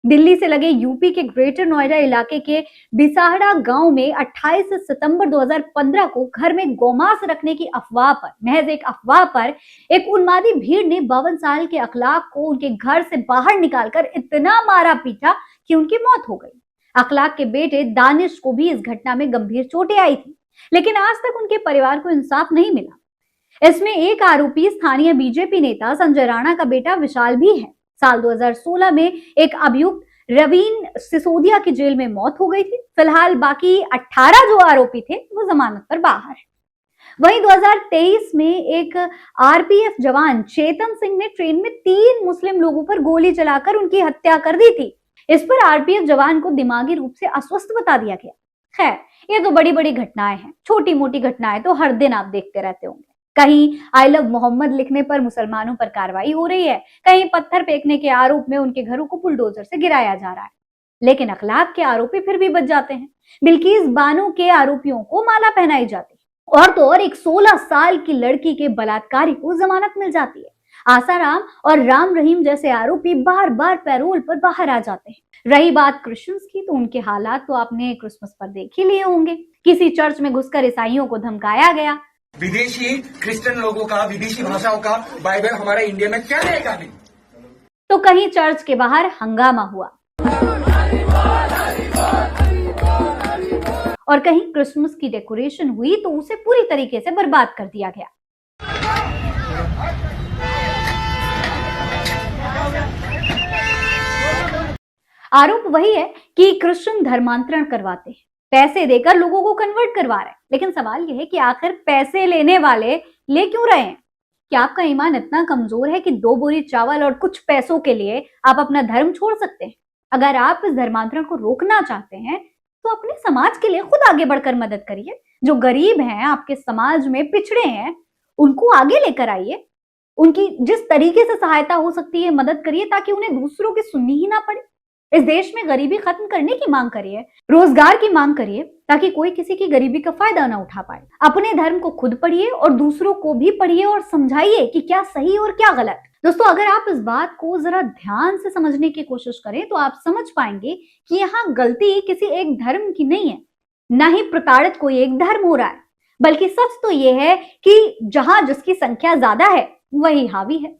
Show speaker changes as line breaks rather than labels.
दिल्ली से लगे यूपी के ग्रेटर नोएडा इलाके के बिसाहड़ा गांव में 28 सितंबर 2015 को घर में गौमांस रखने की अफवाह पर, महज एक अफवाह पर, एक उन्मादी भीड़ ने 52 साल के अखलाक को उनके घर से बाहर निकालकर इतना मारा पीटा कि उनकी मौत हो गई। अखलाक के बेटे दानिश को भी इस घटना में गंभीर चोटें आई थी, लेकिन आज तक उनके परिवार को इंसाफ नहीं मिला। इसमें एक आरोपी स्थानीय बीजेपी नेता संजय राणा का बेटा विशाल भी है। साल 2016 में एक अभियुक्त रवीन सिसोदिया की जेल में मौत हो गई थी। फिलहाल बाकी 18 जो आरोपी थे वो जमानत पर बाहर है। वहीं 2023 में एक आरपीएफ जवान चेतन सिंह ने ट्रेन में 3 मुस्लिम लोगों पर गोली चलाकर उनकी हत्या कर दी थी। इस पर आरपीएफ जवान को दिमागी रूप से अस्वस्थ बता दिया गया। खैर, ये तो बड़ी बड़ी घटनाएं हैं, छोटी मोटी घटनाएं तो हर दिन आप देखते रहते होंगे। कहीं आई लव मोहम्मद लिखने पर मुसलमानों पर कार्रवाई हो रही है, कहीं पत्थर फेंकने के आरोप में उनके घरों को बुलडोजर से गिराया जा रहा है, लेकिन अखलाक के आरोपी फिर भी बच जाते हैं। बिल्किस बानो के आरोपियों को माला पहनाई जाती है, और तो और एक 16 साल की लड़की के बलात्कारी को जमानत मिल जाती है। आसाराम और राम रहीम जैसे आरोपी बार बार पैरोल पर बाहर आ जाते हैं। रही बात क्रिश्चियंस की, तो उनके हालात तो आपने क्रिसमस पर देख ही लिए होंगे। किसी चर्च में घुसकर ईसाइयों को धमकाया गया।
विदेशी क्रिश्चियन लोगों का, विदेशी भाषाओं का बाइबल हमारे इंडिया में क्या रहेगा नहीं।
तो कहीं चर्च के बाहर हंगामा हुआ और कहीं क्रिसमस की डेकोरेशन हुई तो उसे पूरी तरीके से बर्बाद कर दिया गया। आरोप वही है कि क्रिश्चियन धर्मांतरण करवाते हैं, पैसे देकर लोगों को कन्वर्ट करवा रहे हैं। लेकिन सवाल यह है कि आखिर पैसे लेने वाले ले क्यों रहे हैं? क्या आपका ईमान इतना कमजोर है कि 2 बोरी चावल और कुछ पैसों के लिए आप अपना धर्म छोड़ सकते हैं? अगर आप इस धर्मांतरण को रोकना चाहते हैं तो अपने समाज के लिए खुद आगे बढ़कर मदद करिए। जो गरीब हैं, आपके समाज में पिछड़े हैं, उनको आगे लेकर आइए। उनकी जिस तरीके से सहायता हो सकती है मदद करिए, ताकि उन्हें दूसरों की सुननी ही ना पड़े। इस देश में गरीबी खत्म करने की मांग करिए, रोजगार की मांग करिए, ताकि कोई किसी की गरीबी का फायदा ना उठा पाए। अपने धर्म को खुद पढ़िए और दूसरों को भी पढ़िए और समझाइए कि क्या सही और क्या गलत। दोस्तों, अगर आप इस बात को जरा ध्यान से समझने की कोशिश करें तो आप समझ पाएंगे कि यहाँ गलती किसी एक धर्म की नहीं है, न ही प्रताड़ित कोई एक धर्म हो रहा है, बल्कि सच तो ये है कि जहां जिसकी संख्या ज्यादा है वही हावी है।